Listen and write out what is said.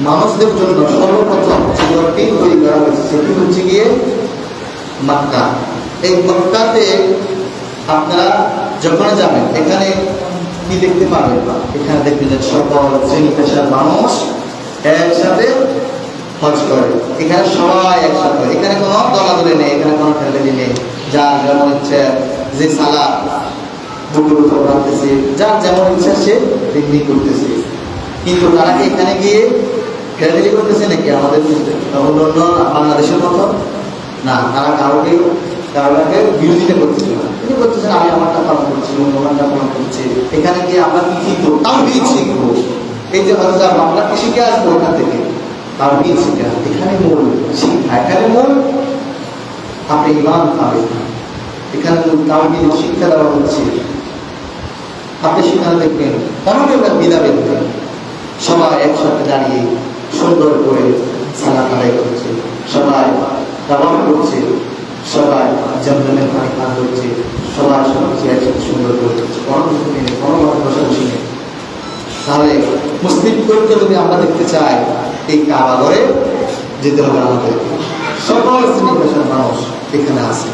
মানুষদের জন্য সর্বপ্রথম যে ঘরটি তৈরি করা হয়েছে সেটি হচ্ছে গিয়ে মক্কা। এই মক্কাতে আপনারা যখন যাবেন এখানে কি দেখতে পাবেন? এখানে দেখবেন যে সকল শ্রেণী পেশার মানুষ একসাথে হজ করে। এখানে সবাই একসাথে, এখানে কোনো দলাদলি নেই, এখানে কোনো ফ্যামিলি নেই। যার যেমন ইচ্ছে যে সালা বুকুর উপর রাখতেছে, যার যেমন ইচ্ছা সে পিকনিক করতেছে। কিন্তু তারা কি এখানে গিয়ে ফ্যামিলি করতেছে নাকি আমাদের অন্য বাংলাদেশের মতো? না, তারা কাউকে বিরোধিতা করতেছে না। তিনি করতেছেন আমি আমারটা পালন করছি, অন্য আমারটা পালন করছি। এখানে গিয়ে আমরা কি শিখবো? তাও বীজ শিখবো। এই যে হয়তো আমরা কি শিখে আসবো ওখান থেকে, তাও বীজ শিখে আসবো। এখানে মূল শিক্ষা, এখানে মূল আপনি ইমান পাবেন। এখানে মূল তাও বীজ শিক্ষা দেওয়া হচ্ছে। আপনি সেখানে দেখবেন অনেকে বিদাবেন, সবাই একসাথে দাঁড়িয়ে সুন্দর করে সালাত আদায় করছে, সবাই তাওয়াফ করছে, সবাই জমজমের পানি পান করছে, সবাই সবকিছু একসাথে সুন্দর করে করছে, কোনো কিছু নেই, কোনো বসাবসি নেই। তাহলে মুসলিম করতে যদি আমরা দেখতে চাই এই কাবা ঘরে যেতে হবে আমাদের। সকল শ্রেণী পেশার মানুষ এখানে আছে।